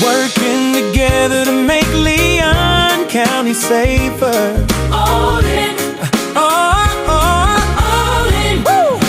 Working together to make Leon County safer. All in. All in. Woo!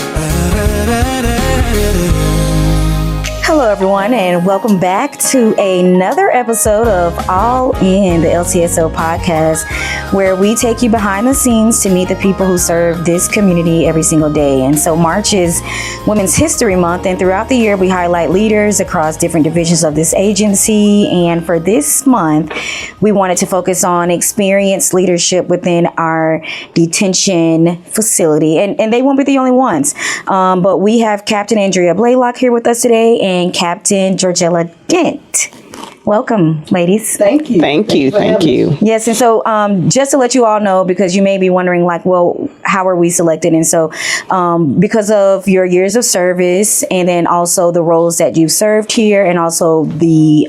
Hello, everyone, and welcome back to another episode of All In, the LCSO podcast, where we take you behind the scenes to meet the people who serve this community every single day. And so March is Women's History Month, and throughout the year, we highlight leaders across different divisions of this agency. And for this month, we wanted to focus on experienced leadership within our detention facility. And they won't be the only ones, but we have Captain Andrea Blalock here with us today, and Captain Georgella Dent. Welcome, ladies. Thank you. Thank you. Yes, and so just to let you all know, because you may be wondering, like, well, how are we selected? And so because of your years of service, and then also the roles that you've served here, and also the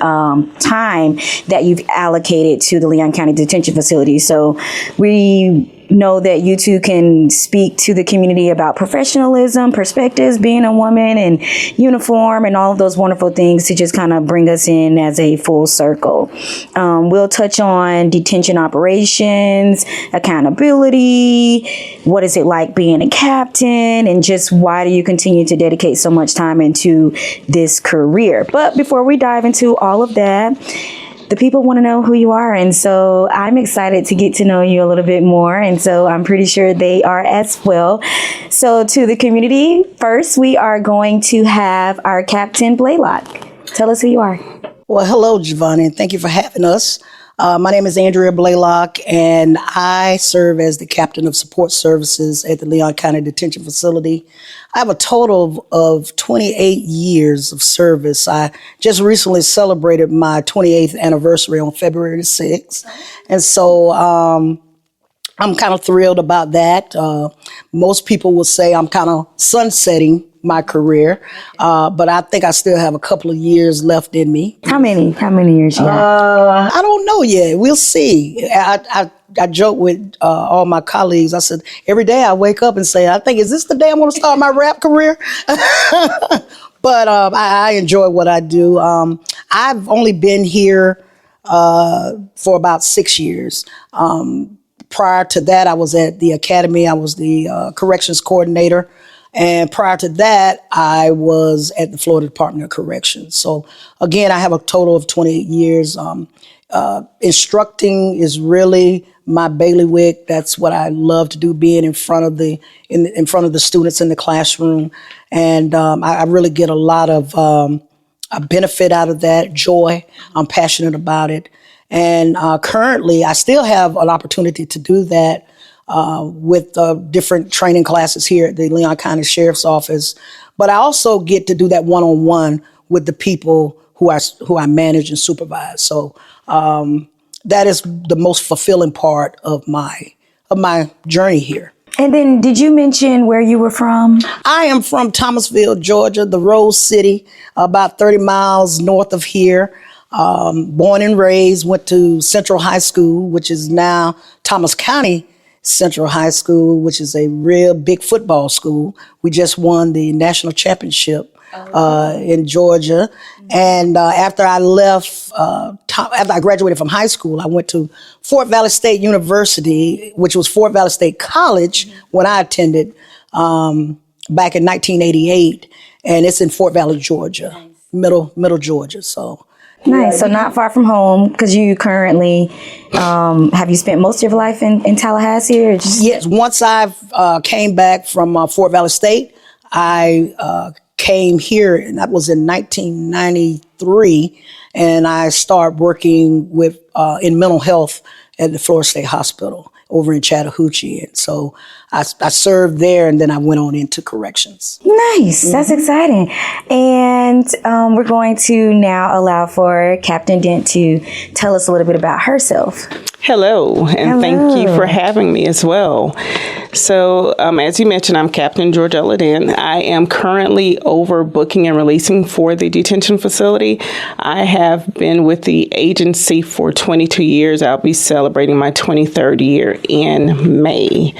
time that you've allocated to the Leon County Detention Facility. So we know that you two can speak to the community about professionalism, perspectives, being a woman, and uniform, and all of those wonderful things to just kind of bring us in as a full circle. We'll touch on detention operations, accountability, what is it like being a captain, and just why do you continue to dedicate so much time into this career. But before we dive into all of that, the people want to know who you are, and so I'm excited to get to know you a little bit more, and so I'm pretty sure they are as well. So to the community, first we are going to have our Captain Blalock. Tell us who you are. Well, hello, Javonni, and thank you for having us. My name is Andrea Blalock, and I serve as the Captain of Support Services at the Leon County Detention Facility. I have a total of 28 years of service. I just recently celebrated my 28th anniversary on February the 6th, and so I'm kind of thrilled about that. Most people will say I'm kind of sunsetting my career, but I think I still have a couple of years left in me. How many years you have? I don't know yet. We'll see. I joke with all my colleagues. I said, every day I wake up and say, I think, is this the day I'm going to start my rap career? But I enjoy what I do. I've only been here for about 6 years. Prior to that, I was at the academy. I was the corrections coordinator. And prior to that, I was at the Florida Department of Corrections. So again, I have a total of 28 years. Instructing is really my bailiwick. That's what I love to do, being in front of the students in the classroom. And I really get a lot of a benefit out of that, joy. I'm passionate about it. And currently, I still have an opportunity to do that with different training classes here at the Leon County Sheriff's Office. But I also get to do that one-on-one with the people who I manage and supervise. So that is the most fulfilling part of my journey here. And then did you mention where you were from? I am from Thomasville, Georgia, the Rose City, about 30 miles north of here. Born and raised, went to Central High School, which is now Thomas County Central High School, which is a real big football school. We just won the national championship in Georgia. And after I left, after I graduated from high school, I went to Fort Valley State University, which was Fort Valley State College when I attended back in 1988. And it's in Fort Valley, Georgia, middle Georgia. So. Nice. So not far from home, because you currently, have you spent most of your life in Tallahassee? Or just? Yes. Once I came back from Fort Valley State, I came here, and that was in 1993, and I started working with in mental health at the Florida State Hospital over in Chattahoochee. And so I served there, and then I went on into corrections. Nice. Mm-hmm. That's exciting. And we're going to now allow for Captain Dent to tell us a little bit about herself. Hello, and thank you for having me as well. So, as you mentioned, I'm Captain Georgella Dent. I am currently over booking and releasing for the detention facility. I have been with the agency for 22 years. I'll be celebrating my 23rd year in May.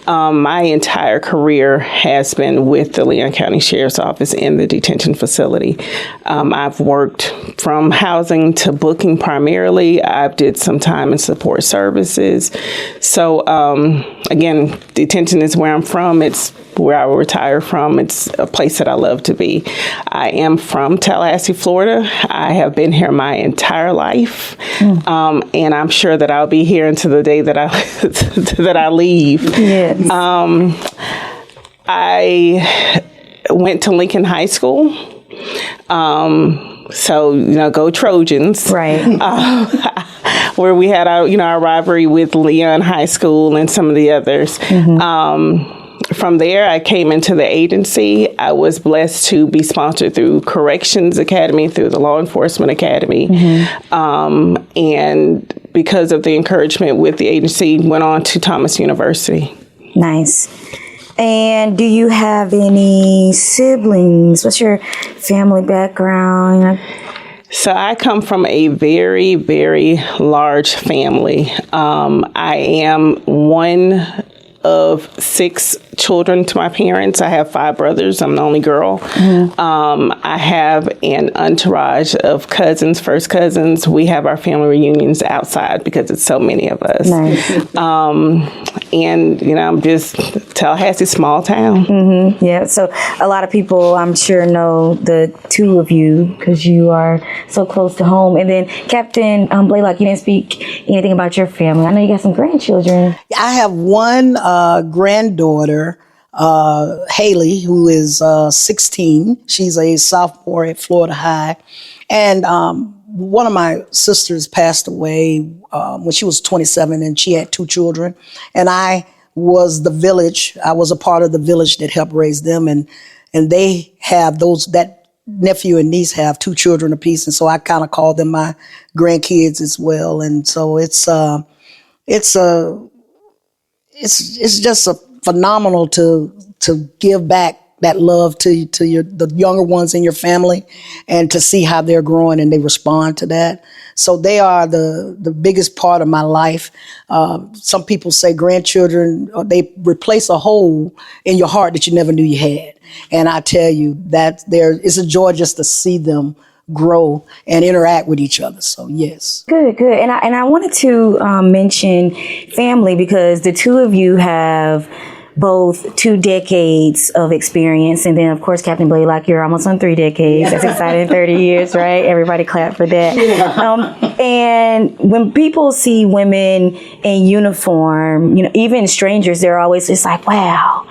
My entire career has been with the Leon County Sheriff's Office in the detention facility. I've worked from housing to booking primarily. I've did some time in support services. So, again, detention is where I'm from. It's where I retire from. It's a place that I love to be. I am from Tallahassee, Florida. I have been here my entire life, and I'm sure that I'll be here until the day that I leave. Yes. I went to Lincoln High School. So, go Trojans. Right. Where we had our rivalry with Leon High School and some of the others. From there, I came into the agency. I was blessed to be sponsored through Corrections Academy, through the Law Enforcement Academy. And because of the encouragement with the agency, went on to Thomas University. Nice. And do you have any siblings? What's your family background? So I come from a very, very large family. I am one of 6 children to my parents. I have 5 brothers. I'm the only girl. I have an entourage of cousins, first cousins. We have our family reunions outside because it's so many of us. Nice. And, I'm just Tallahassee, small town. Yeah. So a lot of people, I'm sure, know the 2 of you because you are so close to home. And then Captain Blalock, you didn't speak anything about your family. I know you got some grandchildren. I have one granddaughter, Haley, who is 16. She's a sophomore at Florida High. And one of my sisters passed away when she was 27, and she had 2 children. And I was a part of the village that helped raise them. And they have that nephew and niece have 2 children apiece. And so I kind of call them my grandkids as well. And so it's just phenomenal to give back that love to the younger ones in your family, and to see how they're growing and they respond to that. So they are the biggest part of my life. Some people say grandchildren, they replace a hole in your heart that you never knew you had. And I tell you that it's a joy just to see them grow and interact with each other. So yes. Good. And I wanted to mention family because the 2 of you have both 2 decades of experience. And then, of course, Captain Blalock, you're almost on 3 decades. That's exciting. 30 years, right? Everybody clap for that. And when people see women in uniform, even strangers, they're always just like, wow,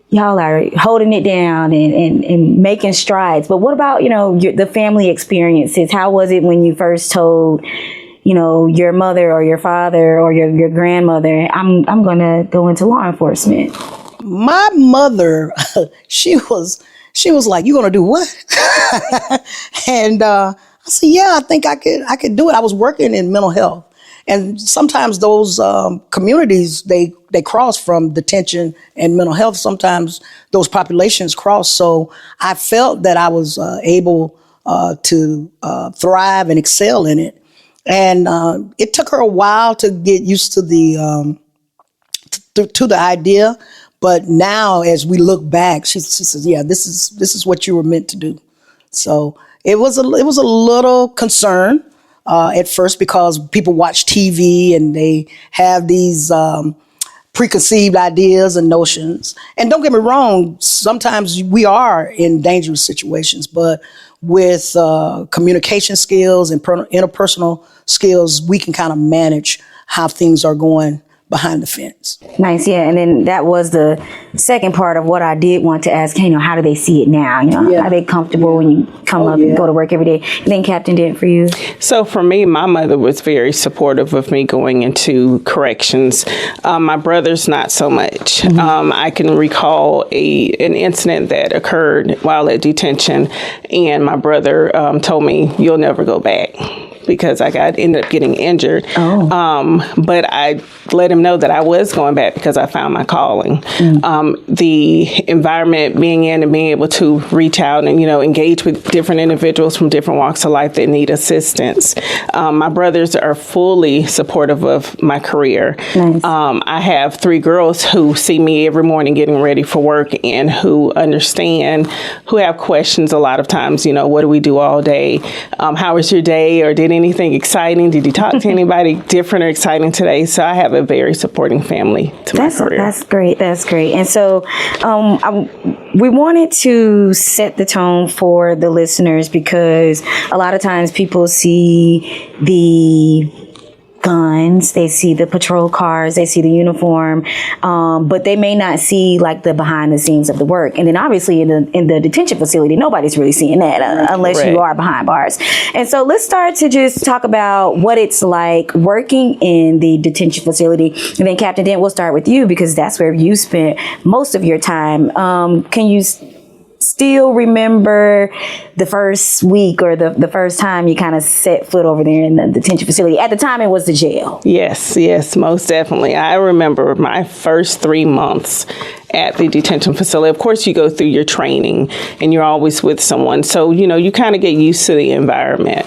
y'all are holding it down and making strides. But what about, the family experiences? How was it when you first told your mother or your father or your grandmother, I'm going to go into law enforcement? My mother, she was like, "You going to do what?" And I said, "Yeah, I think I could do it." I was working in mental health. And sometimes those communities, they cross from detention and mental health. Sometimes those populations cross. So I felt that I was able to thrive and excel in it. And it took her a while to get used to the idea, but now as we look back, she says, "Yeah, this is what you were meant to do." So it was a little concern at first because people watch TV and they have these preconceived ideas and notions. And don't get me wrong, sometimes we are in dangerous situations, but with communication skills and interpersonal skills, we can kind of manage how things are going behind the fence. Nice, yeah. And then that was the second part of what I did want to ask, how do they see it now? Are they comfortable when you come up and go to work every day? And then Captain Dent, for you? So for me, my mother was very supportive of me going into corrections. My brother's not so much. I can recall an incident that occurred while at detention, and my brother told me, "You'll never go back." because I ended up getting injured. But I let him know that I was going back because I found my calling. The environment being in and being able to reach out and, engage with different individuals from different walks of life that need assistance. My brothers are fully supportive of my career. Nice. I have 3 girls who see me every morning getting ready for work and who understand, who have questions a lot of times, what do we do all day? How was your day? Or did anything exciting? Did you talk to anybody different or exciting today? So I have a very supporting family to my career. That's great. That's great. And so we wanted to set the tone for the listeners because a lot of times people see the guns, they see the patrol cars, they see the uniform, but they may not see like the behind the scenes of the work. And then obviously in the detention facility, nobody's really seeing that unless you are behind bars. And so let's start to just talk about what it's like working in the detention facility. And then Captain Dent, we'll start with you because that's where you spent most of your time. Can you still remember the first week or the first time you kind of set foot over there in the detention facility? At the time, it was the jail. Yes, most definitely. I remember my first 3 months at the detention facility. Of course, you go through your training and you're always with someone. So, you kind of get used to the environment.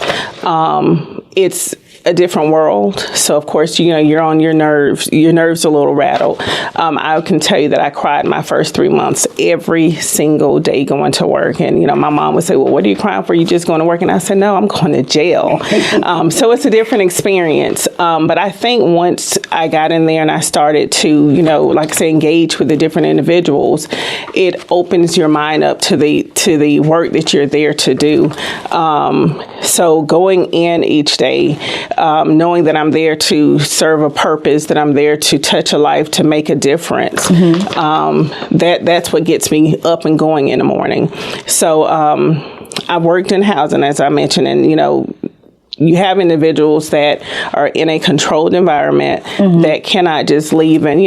It's a different world. So, of course, you're on your nerves. Your nerves are a little rattled. I can tell you that I cried my first 3 months every single day going to work. And, my mom would say, well, what are you crying for? You just going to work? And I said, no, I'm going to jail. So it's a different experience. But I think once I got in there and I started to, like I say, engage with the different individuals, it opens your mind up to the work that you're there to do. So going in each day, knowing that I'm there to serve a purpose, that I'm there to touch a life, to make a difference. That's what gets me up and going in the morning. So I worked in housing, as I mentioned, and you have individuals that are in a controlled environment that cannot just leave and,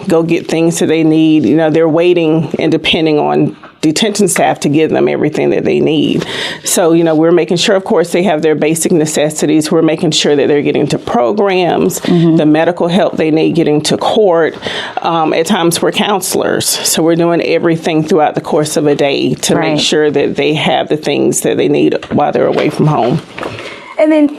go get things that they need. They're waiting and depending on detention staff to give them everything that they need. So, we're making sure, of course, they have their basic necessities. We're making sure that they're getting to programs, the medical help they need, getting to court. At times we're counselors. So we're doing everything throughout the course of a day to make sure that they have the things that they need while they're away from home. And then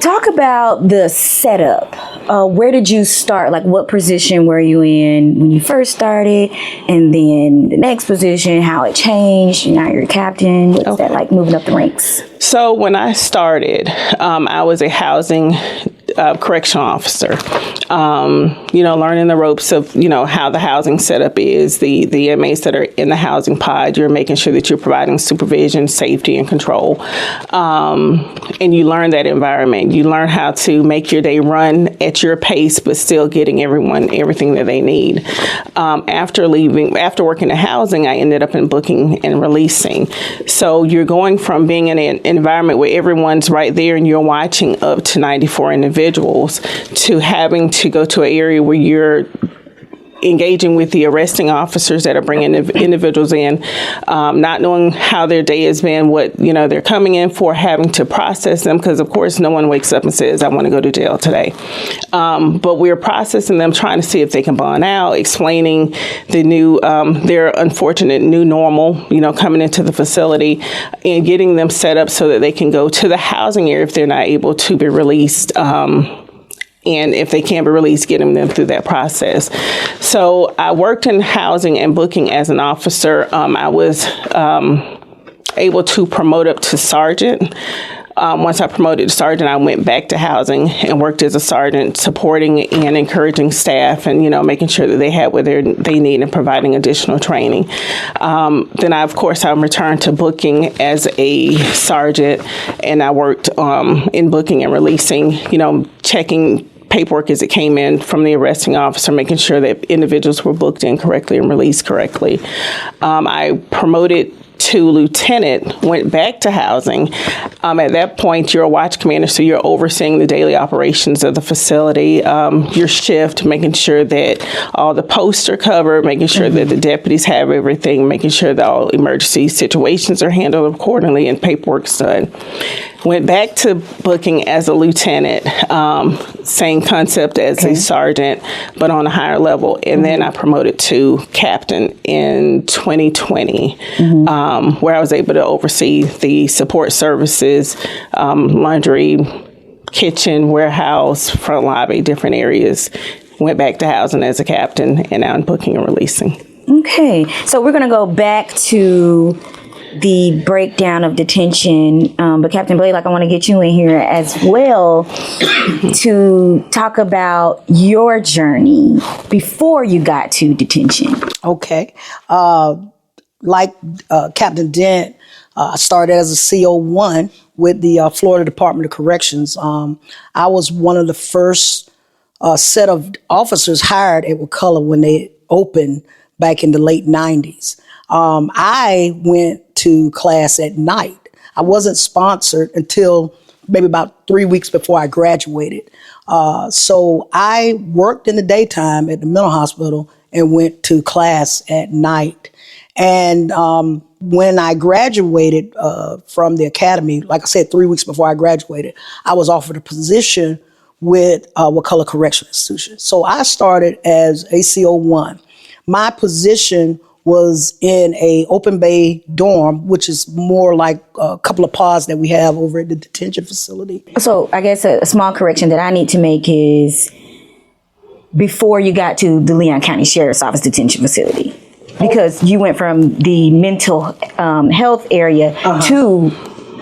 talk about the setup. Where did you start? Like, what position were you in when you first started? And then the next position, how it changed. Now you're a captain. What's that like moving up the ranks? So when I started, I was a housing correctional officer, learning the ropes of, how the housing setup is, the inmates that are in the housing pod. You're making sure that you're providing supervision, safety, and control. And you learn that environment. You learn how to make your day run at your pace, but still getting everyone everything that they need. After working in housing, I ended up in booking and releasing. So you're going from being in an environment where everyone's right there and you're watching up to 94 individuals to having to go to an area where you're engaging with the arresting officers that are bringing individuals in, not knowing how their day has been, what they're coming in for, having to process them because, of course, no one wakes up and says, I want to go to jail today. But we're processing them, trying to see if they can bond out, explaining the new, their unfortunate new normal, coming into the facility and getting them set up so that they can go to the housing area if they're not able to be released. And if they can't be released, getting them through that process. So I worked in housing and booking as an officer. I was able to promote up to sergeant. Once I promoted to sergeant, I went back to housing and worked as a sergeant, supporting and encouraging staff and, making sure that they had what they need and providing additional training. Then I returned to booking as a sergeant, and I worked in booking and releasing, checking paperwork as it came in from the arresting officer, making sure that individuals were booked in correctly and released correctly. I promoted to lieutenant, went back to housing. At that point, you're a watch commander, so you're overseeing the daily operations of the facility, your shift, making sure that all the posts are covered, making sure that the deputies have everything, making sure that all emergency situations are handled accordingly and paperwork's done. Went back to booking as a lieutenant, same concept as a sergeant, but on a higher level. And then I promoted to captain in 2020, where I was able to oversee the support services, laundry, kitchen, warehouse, front lobby, different areas. Went back to housing as a captain, and now I'm booking and releasing. Okay, so we're going to go back to the breakdown of detention, but Captain Blalock, I want to get you in here as well to talk about your journey before you got to detention. Okay. Like Captain Dent, I started as a CO1 with the Florida Department of Corrections. I was one of the first set of officers hired at Wakulla when they opened back in the late 90s. I went to class at night. I wasn't sponsored until maybe about 3 weeks before I graduated. So I worked in the daytime at the mental hospital and went to class at night. And when I graduated from the academy, like I said, 3 weeks before I graduated, I was offered a position with Wakulla Correctional Institution. So I started as ACO1. My position was in a open bay dorm, which is more like a couple of pods that we have over at the detention facility. So I guess a small correction that I need to make is before you got to the Leon County Sheriff's Office detention facility, because you went from the mental health area to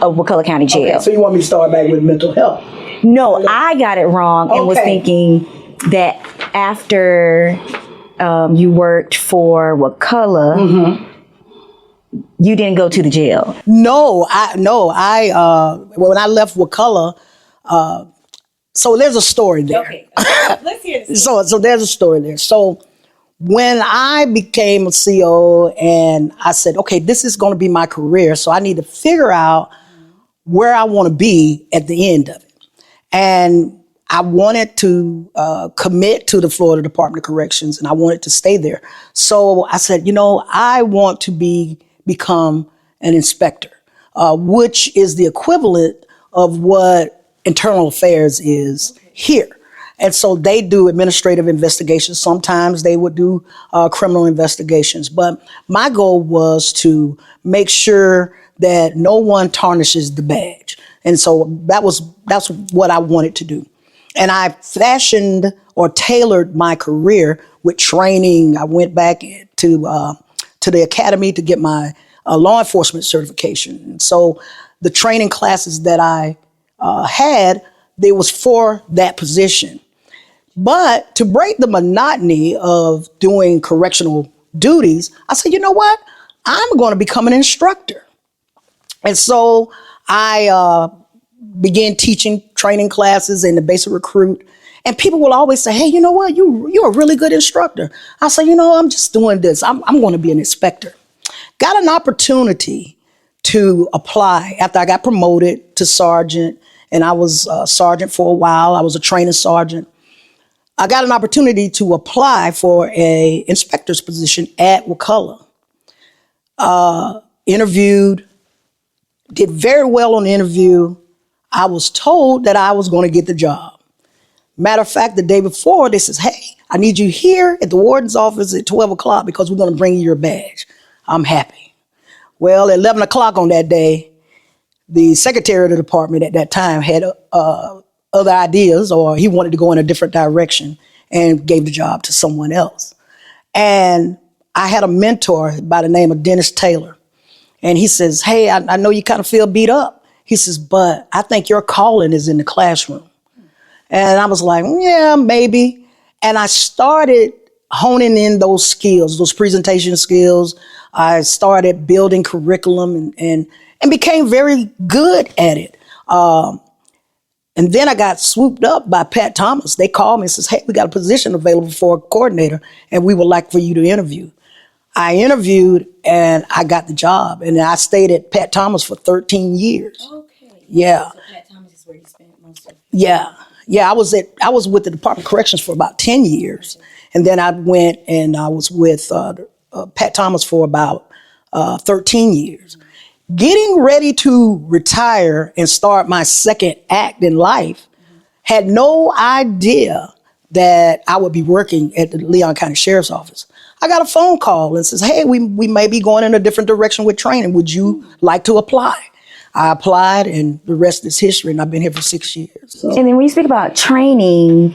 a Wakulla County jail. Okay, so you want me to start back with mental health? No, I got it wrong and was thinking that after you worked for Wakulla, you didn't go to the jail. No, when I left Wakulla, so there's a story there. Okay. Let's hear this. So there's a story there. So when I became a CO and I said, okay, this is going to be my career, so I need to figure out where I want to be at the end of it. And I wanted to commit to the Florida Department of Corrections, and I wanted to stay there. So I said, I want to become an inspector, which is the equivalent of what internal affairs is here. And so they do administrative investigations. Sometimes they would do criminal investigations. But my goal was to make sure that no one tarnishes the badge. And so that's what I wanted to do. And I fashioned or tailored my career with training. I went back to the academy to get my law enforcement certification. And so the training classes that I had, there was for that position. But to break the monotony of doing correctional duties, I said, you know what? I'm going to become an instructor. And so I began teaching training classes in the basic recruit. And people will always say, hey, you know what? You're a really good instructor. I say, I'm just doing this. I'm going to be an inspector. Got an opportunity to apply after I got promoted to sergeant. And I was a sergeant for a while. I was a training sergeant. I got an opportunity to apply for a inspector's position at Wakulla. Interviewed, did very well on the interview. I was told that I was going to get the job. Matter of fact, the day before, they says, hey, I need you here at the warden's office at 12 o'clock because we're going to bring you your badge. I'm happy. Well, at 11 o'clock on that day, the secretary of the department at that time had other ideas, or he wanted to go in a different direction and gave the job to someone else. And I had a mentor by the name of Dennis Taylor. And he says, hey, I know you kind of feel beat up. He says, but I think your calling is in the classroom. And I was like, yeah, maybe. And I started honing in those skills, those presentation skills. I started building curriculum and became very good at it. And then I got swooped up by Pat Thomas. They called me and says, hey, we got a position available for a coordinator, and we would like for you to interview. I interviewed, and I got the job. And I stayed at Pat Thomas for 13 years. Okay. Yeah. So Pat Thomas is where you spent most of Yeah. Yeah, I was with the Department of Corrections for about 10 years. Okay. And then I went and I was with Pat Thomas for about 13 years. Getting ready to retire and start my second act in life, had no idea that I would be working at the Leon County Sheriff's Office. I got a phone call and says, hey, we may be going in a different direction with training. Would you like to apply? I applied, and the rest is history, and I've been here for 6 years. So. And then when you speak about training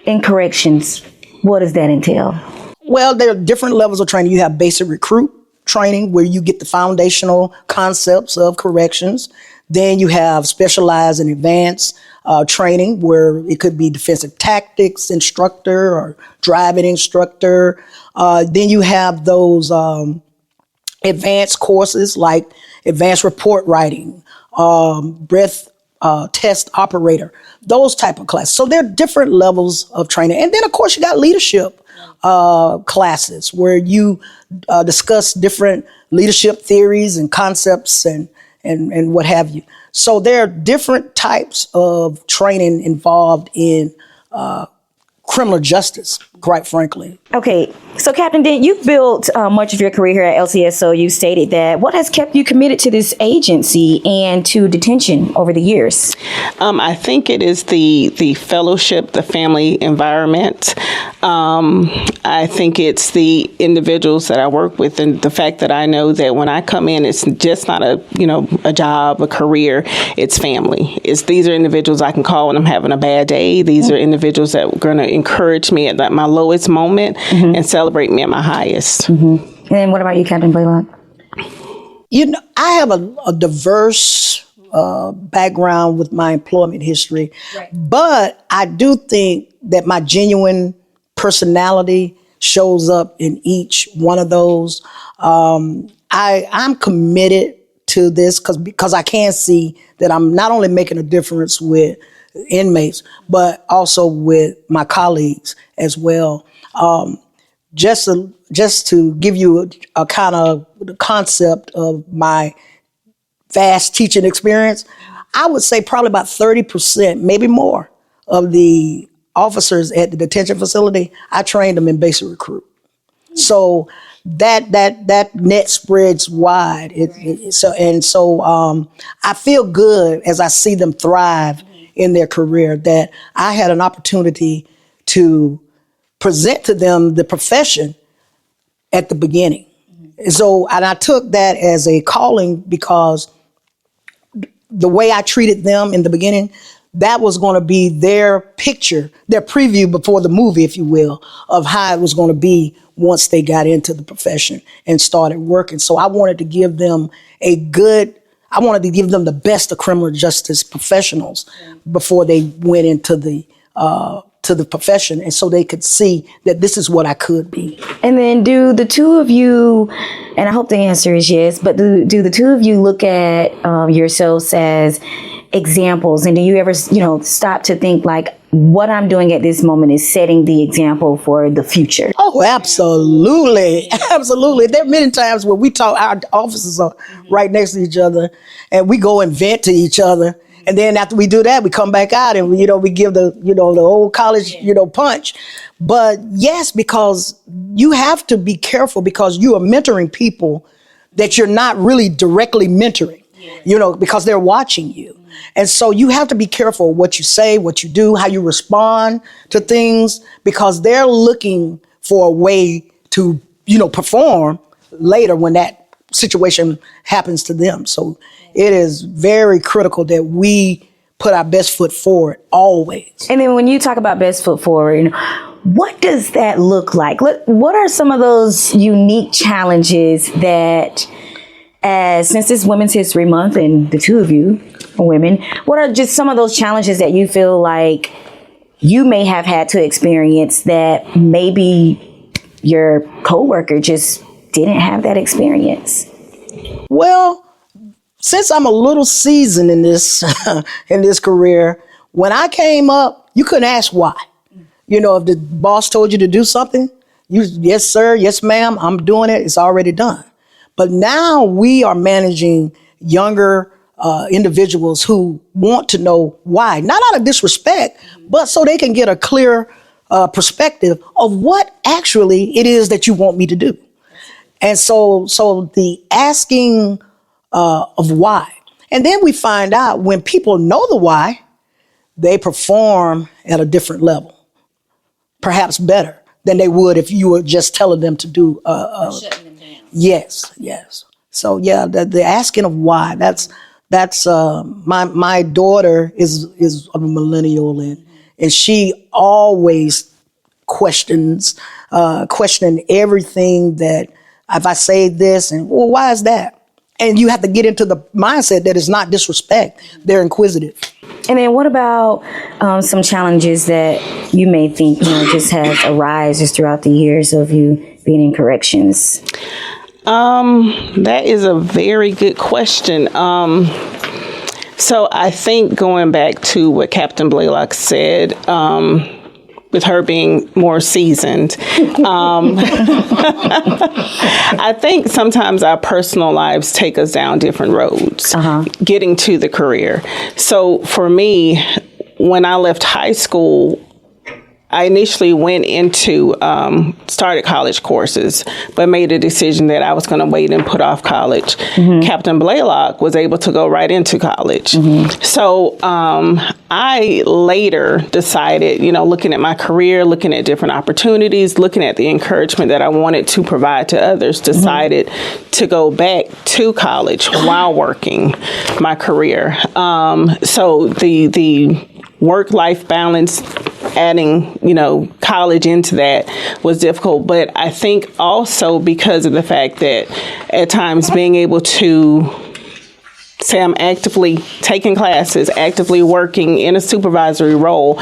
in corrections, what does that entail? Well, there are different levels of training. You have basic recruit training, where you get the foundational concepts of corrections. Then you have specialized and advanced training, where it could be defensive tactics instructor or driving instructor. Then you have those advanced courses like advanced report writing, breath test operator, those type of classes. So there are different levels of training. And then, of course, you got leadership classes where you discuss different leadership theories and concepts and what have you. So there are different types of training involved in criminal justice, quite frankly. Okay, so Captain Dent, you've built much of your career here at LCS, so you stated that. What has kept you committed to this agency and to detention over the years? I think it is the fellowship, the family environment. I think it's the individuals that I work with, and the fact that I know that when I come in, it's just not a job, a career. It's family. These are individuals I can call when I'm having a bad day. These are individuals that are going to encourage me at my lowest moment and celebrate me at my highest. And then what about you, Captain Blalock? I have a diverse background with my employment history, but I do think that my genuine personality shows up in each one of those. I'm committed to this because I can see that I'm not only making a difference with inmates, but also with my colleagues as well. Just to give you a kind of concept of my vast teaching experience, I would say probably about 30%, maybe more, of the officers at the detention facility, I trained them in basic recruit. So that net spreads wide. So I feel good as I see them thrive in their career, that I had an opportunity to present to them the profession at the beginning. And I took that as a calling, because the way I treated them in the beginning, that was going to be their picture, their preview before the movie, if you will, of how it was going to be once they got into the profession and started working. So I wanted to give them the best of criminal justice professionals before they went into the profession, and so they could see that this is what I could be. And then do the two of you, and I hope the answer is yes, but do the two of you look at yourselves as examples, and do you ever stop to think like, what I'm doing at this moment is setting the example for the future? Oh, absolutely. Absolutely. There are many times where we talk, our offices are right next to each other, and we go and vent to each other. And then after we do that, we come back out and, we give the old college, punch. But yes, because you have to be careful, because you are mentoring people that you're not really directly mentoring, because they're watching you. And so you have to be careful what you say, what you do, how you respond to things, because they're looking for a way to, perform later when that situation happens to them. So it is very critical that we put our best foot forward always. And then when you talk about best foot forward, what does that look like? What are some of those unique challenges that, since it's Women's History Month and the two of you are women, what are just some of those challenges that you feel like you may have had to experience that maybe your coworker just didn't have that experience? Well, since I'm a little seasoned in this in this career, when I came up, you couldn't ask why. If the boss told you to do something, yes, sir, yes, ma'am, I'm doing it. It's already done. But now we are managing younger individuals who want to know why, not out of disrespect, but so they can get a clear perspective of what actually it is that you want me to do. And so the asking of why. And then we find out when people know the why, they perform at a different level, perhaps better than they would if you were just telling them to do. Shutting them down. Yes. So yeah, the asking of why. That's my daughter is a millennial, and she always questioning everything that if I say this and well, why is that? And you have to get into the mindset that it's not disrespect. They're inquisitive. And then what about some challenges that you may think, just have arisen just throughout the years of you being in corrections? That is a very good question. So I think going back to what Captain Blalock said, with her being more seasoned, I think sometimes our personal lives take us down different roads, getting to the career. So for me, when I left high school, I initially went into, started college courses, but made a decision that I was going to wait and put off college. Captain Blalock was able to go right into college. So I later decided, looking at my career, looking at different opportunities, looking at the encouragement that I wanted to provide to others, decided to go back to college while working my career. So the work-life balance, adding, college into that was difficult. But I think also because of the fact that at times being able to say I'm actively taking classes, actively working in a supervisory role,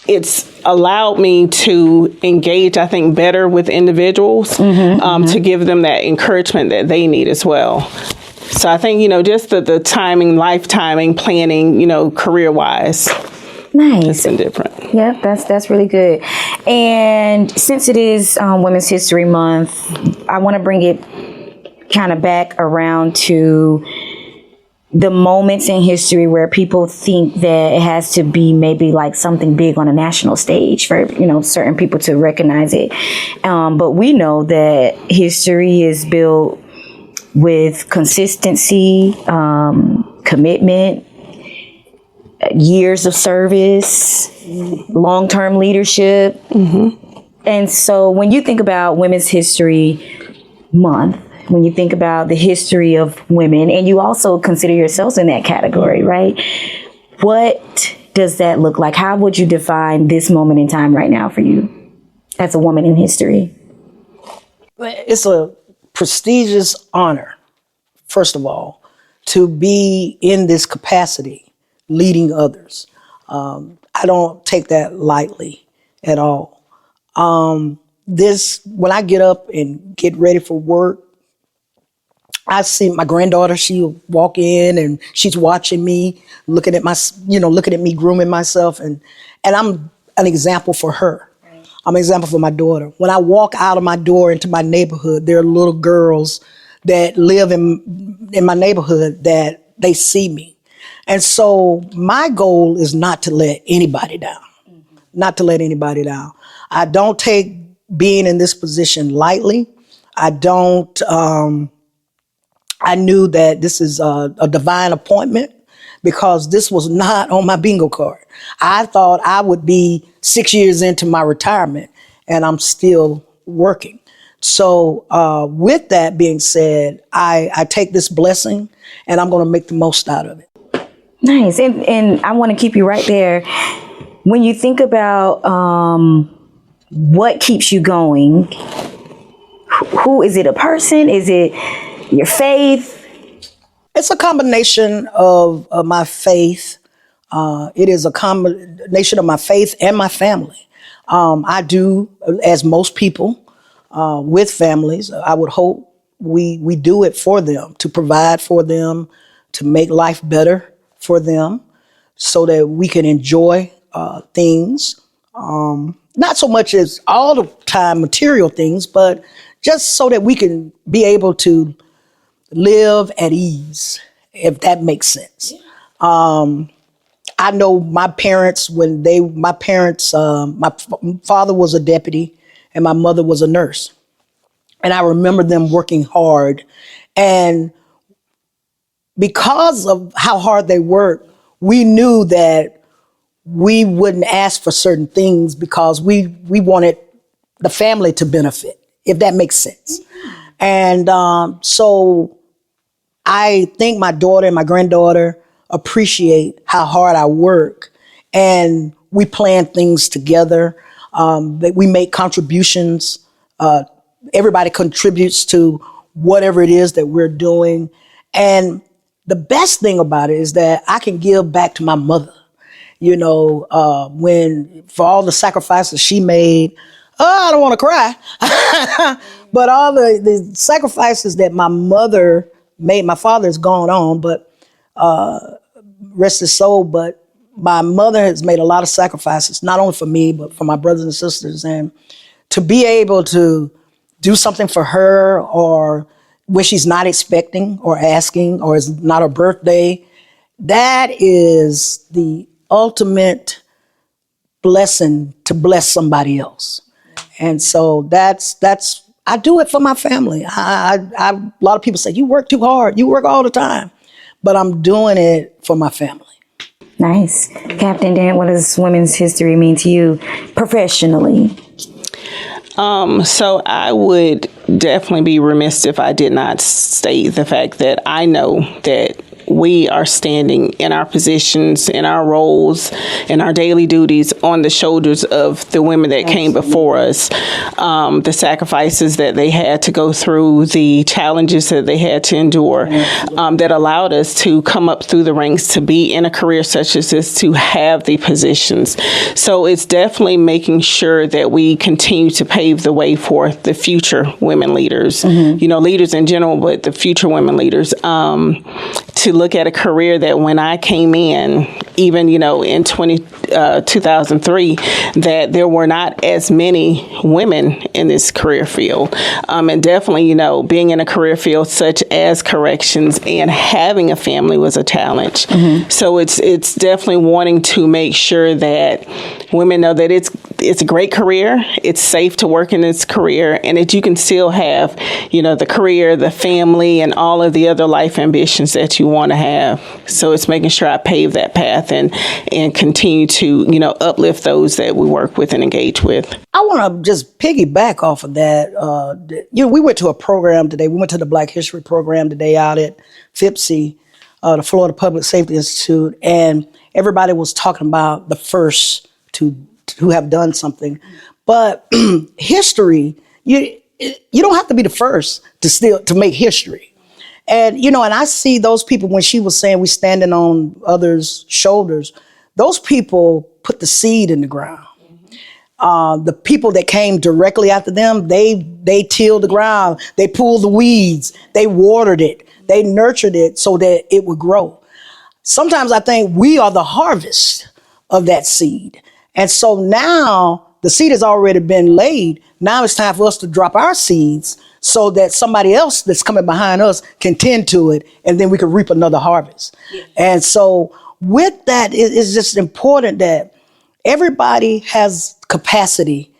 it's allowed me to engage, I think, better with individuals, to give them that encouragement that they need as well. So I think, just the timing, life timing, planning, career-wise. Nice. It's been different. Yep, that's really good. And since it is Women's History Month, I want to bring it kind of back around to the moments in history where people think that it has to be maybe like something big on a national stage for, certain people to recognize it. But we know that history is built with consistency, commitment, years of service, long-term leadership. And so when you think about Women's History Month, when you think about the history of women, and you also consider yourselves in that category, right? What does that look like? How would you define this moment in time right now for you as a woman in history? It's a prestigious honor, first of all, to be in this capacity, leading others. I don't take that lightly at all. When I get up and get ready for work, I see my granddaughter, she'll walk in and she's watching me, looking at me grooming myself. And I'm an example for her. Right. I'm an example for my daughter. When I walk out of my door into my neighborhood, there are little girls that live in my neighborhood that they see me. And so my goal is not to let anybody down, not to let anybody down. I don't take being in this position lightly. I knew that this is a divine appointment because this was not on my bingo card. I thought I would be 6 years into my retirement and I'm still working. So with that being said, I take this blessing and I'm going to make the most out of it. Nice. And I want to keep you right there. When you think about what keeps you going, who is it? A person? Is it your faith? It's a combination of my faith. It is a combination of my faith and my family. I do, as most people with families, I would hope we do it for them, to provide for them, to make life better for them so that we can enjoy things. Not so much as all the time material things, but just so that we can be able to live at ease, if that makes sense. I know my parents, my father was a deputy and my mother was a nurse. And I remember them working hard. And because of how hard they worked, we knew that we wouldn't ask for certain things because we wanted the family to benefit, if that makes sense. And so I think my daughter and my granddaughter appreciate how hard I work, and we plan things together. That we make contributions. Everybody contributes to whatever it is that we're doing. And the best thing about it is that I can give back to my mother. You know, when for all the sacrifices she made, I don't want to cry, but all the sacrifices that my mother made, my father is gone on, but rest his soul, but my mother has made a lot of sacrifices, not only for me, but for my brothers and sisters. And to be able to do something for her, or when she's not expecting or asking, or it's not her birthday, that is the ultimate blessing, to bless somebody else. And so that's I do it for my family. A lot of people say, you work too hard, you work all the time, but I'm doing it for my family. Nice. Captain Dent, what does Women's History mean to you professionally? So I would definitely be remiss if I did not state the fact that I know that we are standing in our positions, in our roles, in our daily duties on the shoulders of the women that came before us, the sacrifices that they had to go through, the challenges that they had to endure, that allowed us to come up through the ranks, to be in a career such as this, to have the positions. So it's definitely making sure that we continue to pave the way for the future women leaders, you know, leaders in general, but the future women leaders, to look at a career that when I came in, even, you know, in 2003, that there were not as many women in this career field. And definitely, you know, being in a career field such as corrections and having a family was a challenge. So it's definitely wanting to make sure that women know that it's a great career, it's safe to work in this career, and that you can still have, you know, the career, the family, and all of the other life ambitions that you want to have. So it's making sure I pave that path and continue to, you know, uplift those that we work with and engage with. I want to just piggyback off of that. You know, we went to a program today. We went to the Black History program today out at FIPSI, the Florida Public Safety Institute, and everybody was talking about the first who have done something. But history, you don't have to be the first to make history. And, you know, and I see those people, when she was saying we standing on others' shoulders, those people put the seed in the ground. The people that came directly after them, they tilled the ground, they pulled the weeds, they watered it, they nurtured it so that it would grow. Sometimes I think we are the harvest of that seed. And so now the seed has already been laid. Now it's time for us to drop our seeds so that somebody else that's coming behind us can tend to it, and then we can reap another harvest. Yeah. And so with that, it's just important that everybody has capacity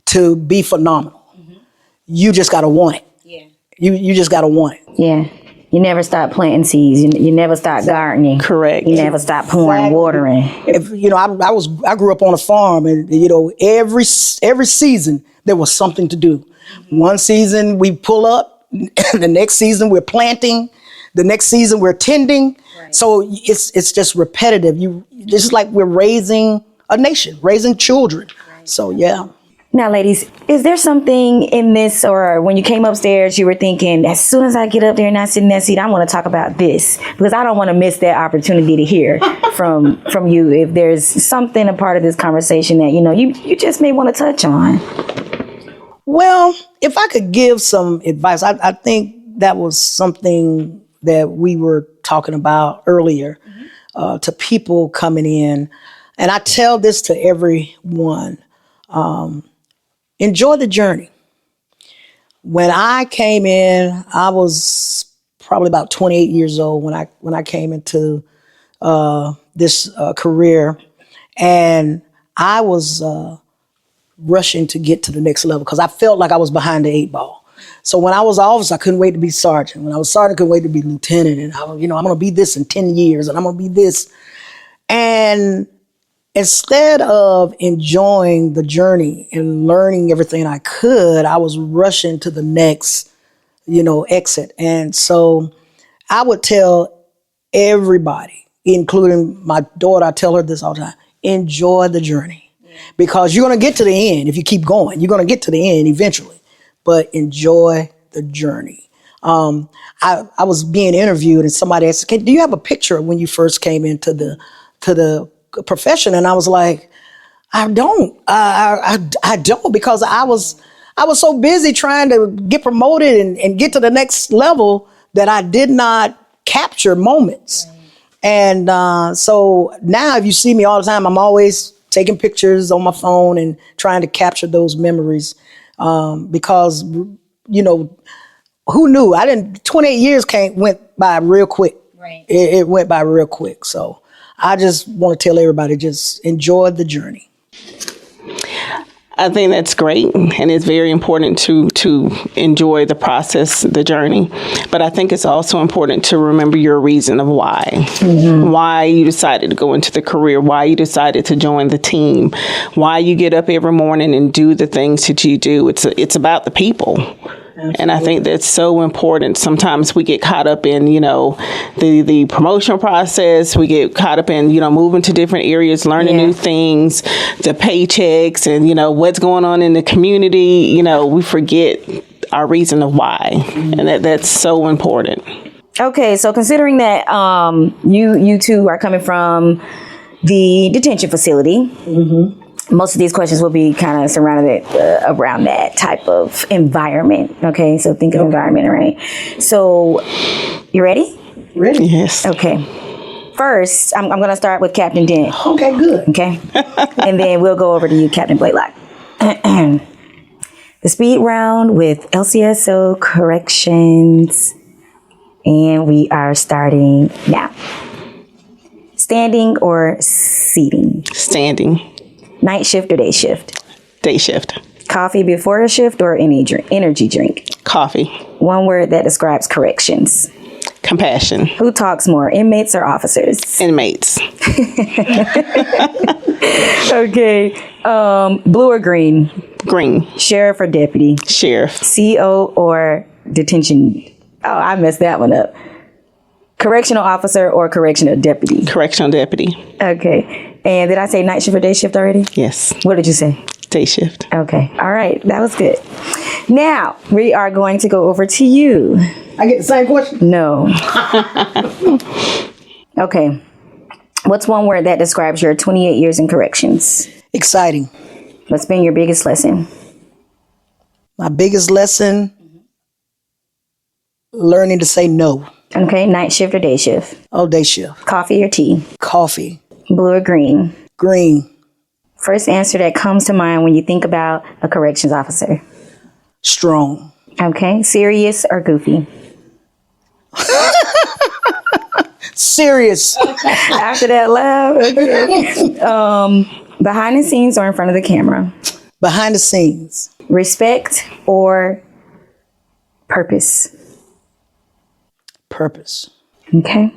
to be phenomenal. You just got to want it. Yeah. You just got to want it. Yeah. You never stop planting seeds. You never stop gardening. Correct. You never stop pouring, watering. If, you know, I grew up on a farm, and, you know, every season there was something to do. One season we pull up, the next season we're planting, the next season we're tending. Right. So it's just repetitive. This is like we're raising a nation, raising children. Right. So yeah. Now, ladies, is there something in this, or when you came upstairs, you were thinking, as soon as I get up there and I sit in that seat, I want to talk about this, because I don't want to miss that opportunity to hear from you if there's something, a part of this conversation that, you know, you just may want to touch on? Well, if I could give some advice, I think that was something that we were talking about earlier, to people coming in. And I tell this to everyone. Enjoy the journey. When I came in, I was probably about 28 years old when I came into this career, and I was rushing to get to the next level because I felt like I was behind the 8 ball. So when I was officer, I couldn't wait to be sergeant. When I was sergeant, I couldn't wait to be lieutenant. And I'm going to be this in 10 years, and I'm going to be this. And instead of enjoying the journey and learning everything I could, I was rushing to the next, exit. And so I would tell everybody, including my daughter, I tell her this all the time, enjoy the journey. Because you're going to get to the end if you keep going. You're going to get to the end eventually. But enjoy the journey. I was being interviewed and somebody asked, do you have a picture of when you first came into the profession? And I was like, I don't. I don't, because I was so busy trying to get promoted and get to the next level that I did not capture moments. And so now if you see me all the time, I'm always taking pictures on my phone and trying to capture those memories. Because, who knew? 28 years went by real quick. Right. It went by real quick. So I just want to tell everybody, just enjoy the journey. I think that's great, and it's very important to enjoy the process, the journey. But I think it's also important to remember your reason of why. Why you decided to go into the career, why you decided to join the team, why you get up every morning and do the things that you do. It's about the people. Absolutely. And I think that's so important. Sometimes we get caught up in, the promotional process. We get caught up in, moving to different areas, learning new things, the paychecks, and, what's going on in the community. We forget our reason of why. And that's so important. Okay, so considering that you two are coming from the detention facility, most of these questions will be kind of surrounded around that type of environment. Okay, so think of environment, right? So, you ready? Ready. Yes. Okay. First, I'm going to start with Captain Dent. Okay, good. Okay. And then we'll go over to you, Captain Blalock. The speed round with LCSO corrections. And we are starting now. Standing or seating? Standing. Night shift or day shift? Day shift. Coffee before a shift or energy drink? Coffee. One word that describes corrections. Compassion. Who talks more, inmates or officers? Inmates. Okay. Blue or green? Green. Sheriff or deputy? Sheriff. CO or detention? Oh, I messed that one up. Correctional officer or correctional deputy? Correctional deputy. Okay. And did I say night shift or day shift already? Yes. What did you say? Day shift. Okay. All right. That was good. Now, we are going to go over to you. I get the same question? No. Okay. What's one word that describes your 28 years in corrections? Exciting. What's been your biggest lesson? My biggest lesson, learning to say no. Okay. Night shift or day shift? Oh, day shift. Coffee or tea? Coffee. Blue or green? Green. First answer that comes to mind when you think about a corrections officer. Strong. Okay. Serious or goofy? Serious. After that laugh. Okay. Behind the scenes or in front of the camera? Behind the scenes. Respect or purpose? Purpose. Okay.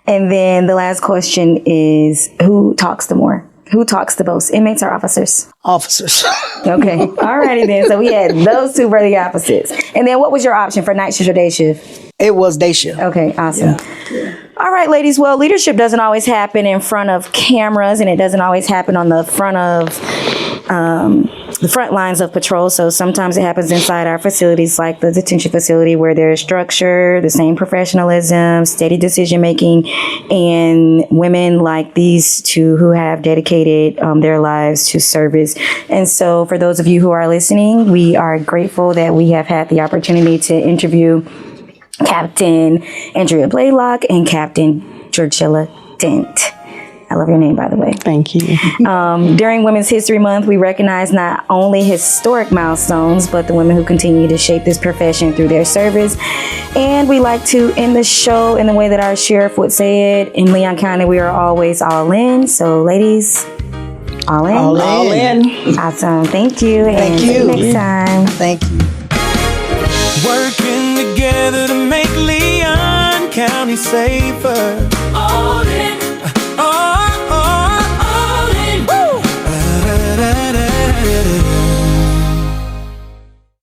And then the last question is, who talks the more? Who talks the most, inmates or officers? Officers. Okay. All righty then. So we had those two were the opposites. And then what was your option for night shift or day shift? It was day shift. Okay, awesome. Yeah. All right, ladies. Well, leadership doesn't always happen in front of cameras, and it doesn't always happen on the front lines of patrol. So sometimes it happens inside our facilities, like the detention facility, where there's structure, the same professionalism, steady decision making, and women like these two who have dedicated their lives to service. And so for those of you who are listening, we are grateful that we have had the opportunity to interview Captain Andrea Blalock and Captain Georgella Dent. I love your name, by the way. Thank you. During Women's History Month, we recognize not only historic milestones, but the women who continue to shape this profession through their service. And we like to end the show in the way that our sheriff would say it. In Leon County, we are always all in. So, ladies, all in. All in. Awesome. Thank you. Thank and you. See you next time. Thank you. working together to make Leon County safer. All in